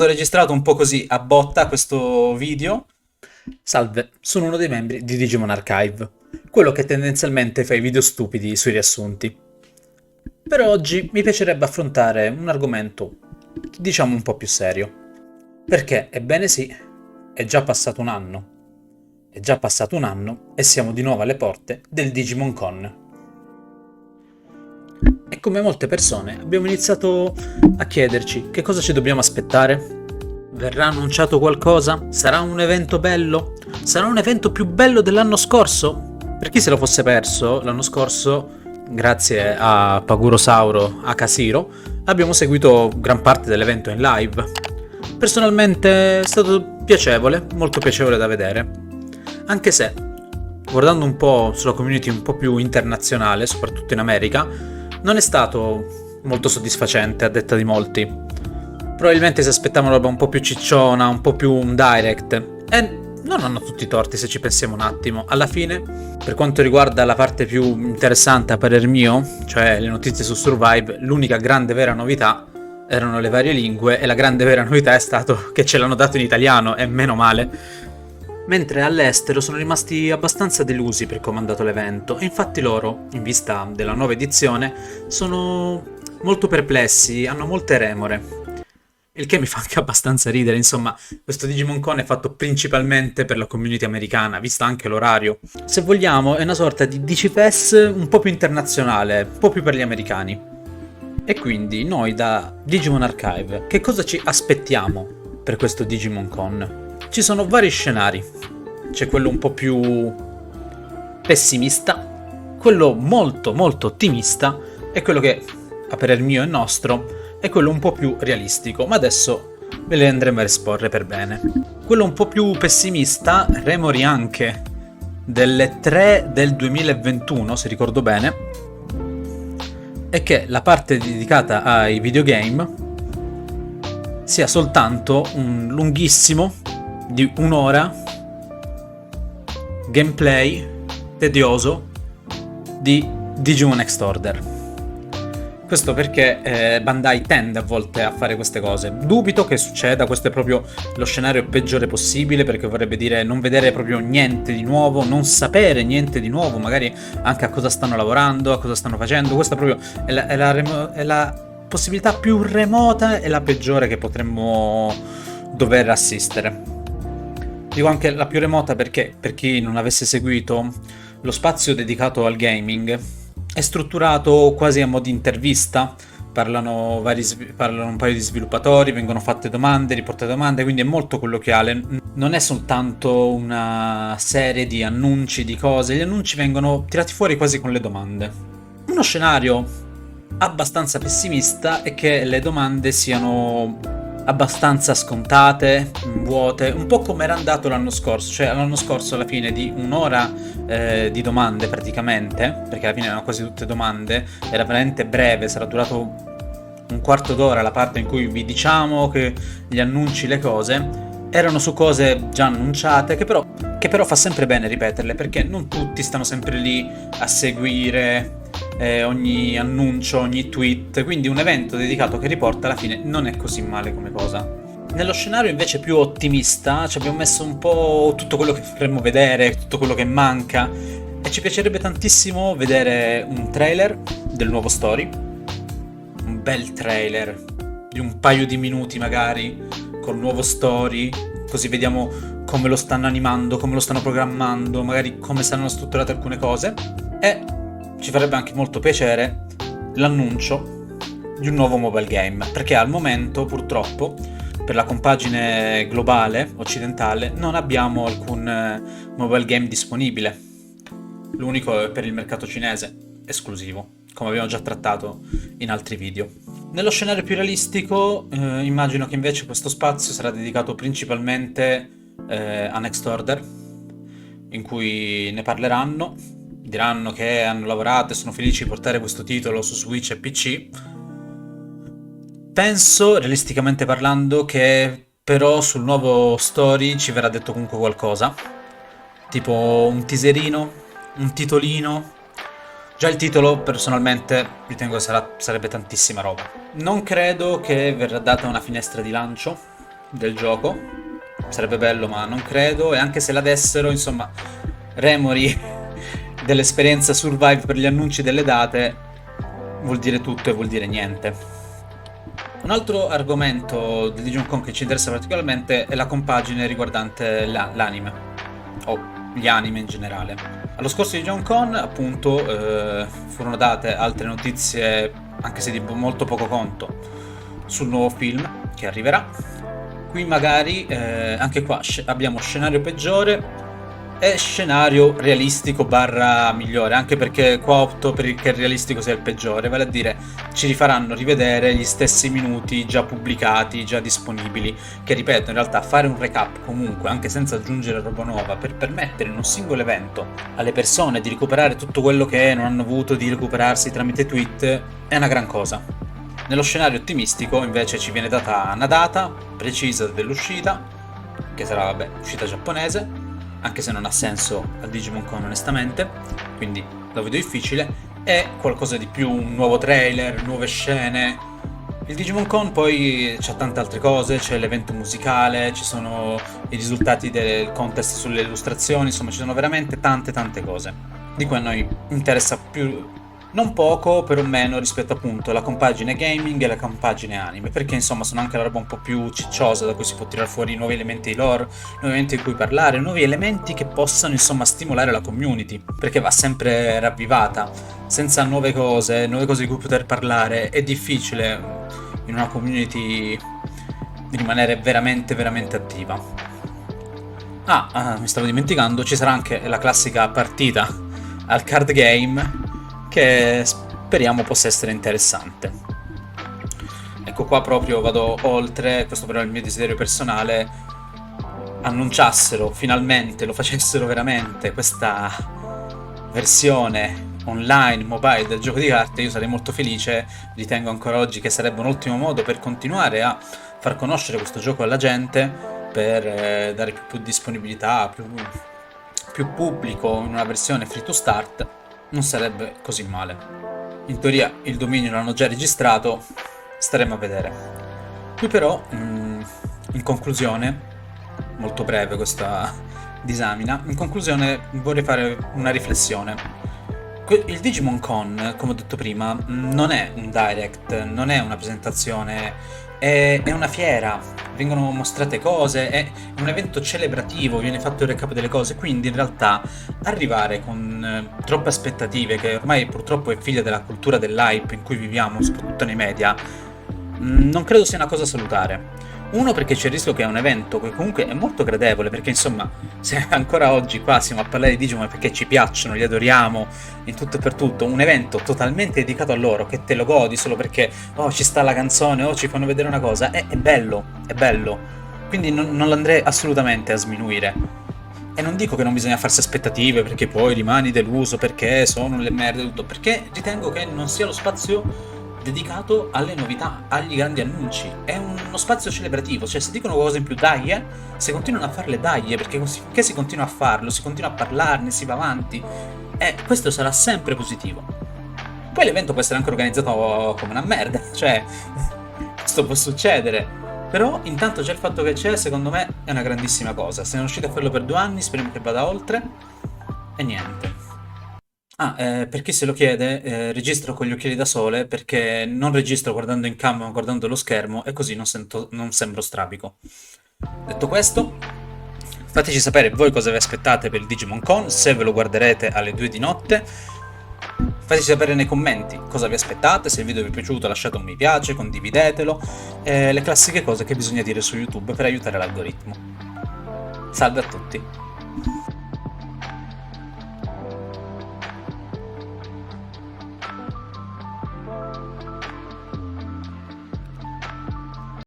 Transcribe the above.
stato registrato un po' così a botta questo video. Salve, sono uno dei membri di Digimon Archive, quello che tendenzialmente fa i video stupidi sui riassunti. Per oggi mi piacerebbe affrontare un argomento, diciamo un po' più serio. Perché, ebbene sì, è già passato un anno. È già passato un anno e siamo di nuovo alle porte del Digimon Con. E come molte persone abbiamo iniziato a chiederci che cosa ci dobbiamo aspettare. Verrà annunciato qualcosa? Sarà un evento bello? Sarà un evento più bello dell'anno scorso? Per chi se lo fosse perso, l'anno scorso, grazie a Pagurosauro a Casiro, abbiamo seguito gran parte dell'evento in live. Personalmente è stato piacevole, molto piacevole da vedere. Anche se, guardando un po' sulla community un po' più internazionale, soprattutto in America, non è stato molto soddisfacente a detta di molti. Probabilmente si aspettavano roba un po' più cicciona, un po' più un direct. E non hanno tutti i torti se ci pensiamo un attimo. Alla fine, per quanto riguarda la parte più interessante a parer mio, cioè le notizie su Survive, l'unica grande vera novità erano le varie lingue e la grande vera novità è stato che ce l'hanno dato in italiano e meno male. Mentre all'estero sono rimasti abbastanza delusi per come è andato l'evento e infatti loro, in vista della nuova edizione, sono molto perplessi, hanno molte remore. Il che mi fa anche abbastanza ridere, insomma, questo Digimon Con è fatto principalmente per la community americana, visto anche l'orario. Se vogliamo, è una sorta di DigiFest un po' più internazionale, un po' più per gli americani. E quindi noi da Digimon Archive, che cosa ci aspettiamo per questo Digimon Con? Ci sono vari scenari. C'è quello un po' più pessimista, quello molto molto ottimista e quello che, a parer mio e nostro, è quello un po' più realistico, ma adesso ve le andremo a esporre per bene. Quello un po' più pessimista, remori anche delle 3 del 2021, se ricordo bene, è che la parte dedicata ai videogame sia soltanto un lunghissimo, di un'ora, gameplay tedioso di Digimon Next Order. Questo perché Bandai tende a volte a fare queste cose. Dubito che succeda, questo è proprio lo scenario peggiore possibile, perché vorrebbe dire non vedere proprio niente di nuovo, non sapere niente di nuovo, magari anche a cosa stanno lavorando, a cosa stanno facendo. Questa proprio è la possibilità più remota e la peggiore che potremmo dover assistere. Dico anche la più remota perché, per chi non avesse seguito, lo spazio dedicato al gaming è strutturato quasi a mo' di intervista, parlano un paio di sviluppatori, vengono fatte domande, riportate domande, quindi è molto colloquiale, non è soltanto una serie di annunci, di cose, gli annunci vengono tirati fuori quasi con le domande. Uno scenario abbastanza pessimista è che le domande siano abbastanza scontate, vuote, un po' come era andato l'anno scorso, cioè l'anno scorso alla fine di un'ora di domande praticamente, perché alla fine erano quasi tutte domande, era veramente breve, sarà durato un quarto d'ora la parte in cui vi diciamo che gli annunci, le cose, erano su cose già annunciate, che però fa sempre bene ripeterle, perché non tutti stanno sempre lì a seguire ogni annuncio, ogni tweet, quindi un evento dedicato che riporta alla fine non è così male come cosa. Nello scenario invece più ottimista ci abbiamo messo un po' tutto quello che vorremmo vedere, tutto quello che manca, e ci piacerebbe tantissimo vedere un trailer del nuovo story, un bel trailer di un paio di minuti magari col nuovo story, così vediamo come lo stanno animando, come lo stanno programmando, magari come saranno strutturate alcune cose, e ci farebbe anche molto piacere l'annuncio di un nuovo mobile game, perché al momento purtroppo per la compagine globale occidentale non abbiamo alcun mobile game disponibile. L'unico è per il mercato cinese, esclusivo, come abbiamo già trattato in altri video. Nello scenario più realistico immagino che invece questo spazio sarà dedicato principalmente a Next Order, in cui ne parleranno, diranno che hanno lavorato e sono felici di portare questo titolo su Switch e PC. Penso, realisticamente parlando, che però sul nuovo story ci verrà detto comunque qualcosa, tipo un teaserino, un titolino. Già il titolo personalmente ritengo che sarebbe tantissima roba. Non credo che verrà data una finestra di lancio, del gioco. Sarebbe bello, ma non credo. E anche se la dessero, insomma, remori dell'esperienza Survive per gli annunci delle date vuol dire tutto e vuol dire niente. Un altro argomento di Digimon Con che ci interessa particolarmente è la compagine riguardante l'anime, o gli anime in generale. Allo scorso Digimon Con, appunto, furono date altre notizie, anche se di molto poco conto, sul nuovo film che arriverà. Qui magari, anche qua, abbiamo scenario peggiore e scenario realistico barra migliore, anche perché qua opto per il che il realistico sia il peggiore, vale a dire ci rifaranno rivedere gli stessi minuti già pubblicati, già disponibili, che ripeto, in realtà fare un recap comunque, anche senza aggiungere roba nuova, per permettere in un singolo evento alle persone di recuperare tutto quello che non hanno avuto di recuperarsi tramite tweet, è una gran cosa. Nello scenario ottimistico invece ci viene data una data precisa dell'uscita, che sarà, vabbè, uscita giapponese, anche se non ha senso al Digimon Con onestamente, quindi lo vedo difficile, e qualcosa di più, un nuovo trailer, nuove scene. Il Digimon Con poi c'ha tante altre cose, c'è l'evento musicale, ci sono i risultati del contest sulle illustrazioni, insomma ci sono veramente tante cose, di cui a noi interessa più, non poco, però meno rispetto appunto alla compagine gaming e alla compagine anime, perché insomma sono anche la roba un po' più cicciosa da cui si può tirare fuori nuovi elementi di lore, nuovi elementi di cui parlare, nuovi elementi che possano insomma stimolare la community, perché va sempre ravvivata. Senza nuove cose di cui poter parlare, è difficile in una community rimanere veramente attiva. Mi stavo dimenticando, ci sarà anche la classica partita al card game, che speriamo possa essere interessante. Ecco qua proprio vado oltre, questo però è il mio desiderio personale, annunciassero finalmente, lo facessero veramente, questa versione online, mobile del gioco di carte, io sarei molto felice. Ritengo ancora oggi che sarebbe un ottimo modo per continuare a far conoscere questo gioco alla gente, per dare più disponibilità, più pubblico in una versione free to start. Non sarebbe così male. In teoria il dominio l'hanno già registrato, staremo a vedere. Qui però, in conclusione, molto breve questa disamina, in conclusione vorrei fare una riflessione. Il Digimon Con, come ho detto prima, non è un direct, non è una presentazione, è una fiera, vengono mostrate cose, è un evento celebrativo, viene fatto il recap delle cose, quindi in realtà arrivare con troppe aspettative, che ormai purtroppo è figlia della cultura dell'hype in cui viviamo, soprattutto nei media, non credo sia una cosa salutare. Uno, perché c'è il rischio che è un evento che comunque è molto gradevole, perché insomma, se ancora oggi qua siamo a parlare di Digimon perché ci piacciono, li adoriamo in tutto e per tutto, un evento totalmente dedicato a loro, che te lo godi solo perché ci sta la canzone, ci fanno vedere una cosa, è bello, è bello. Quindi non l'andrei assolutamente a sminuire. E non dico che non bisogna farsi aspettative perché poi rimani deluso perché sono le merde e tutto, perché ritengo che non sia lo spazio dedicato alle novità, agli grandi annunci. È uno spazio celebrativo, cioè se dicono cose in più dai, se continuano a farle dai, perché finché si continua a farlo, si continua a parlarne, si va avanti, questo sarà sempre positivo. Poi l'evento può essere anche organizzato come una merda, cioè questo può succedere, però intanto c'è il fatto che c'è, secondo me è una grandissima cosa. Se non riuscite a farlo per 2 anni, speriamo che vada oltre, e niente. Per chi se lo chiede, registro con gli occhiali da sole perché non registro guardando in cam ma guardando lo schermo, e così non sembro strabico. Detto questo, fateci sapere voi cosa vi aspettate per il Digimon Con, se ve lo guarderete alle 2 di notte. Fateci sapere nei commenti cosa vi aspettate, se il video vi è piaciuto lasciate un mi piace, condividetelo, le classiche cose che bisogna dire su YouTube per aiutare l'algoritmo. Salve a tutti!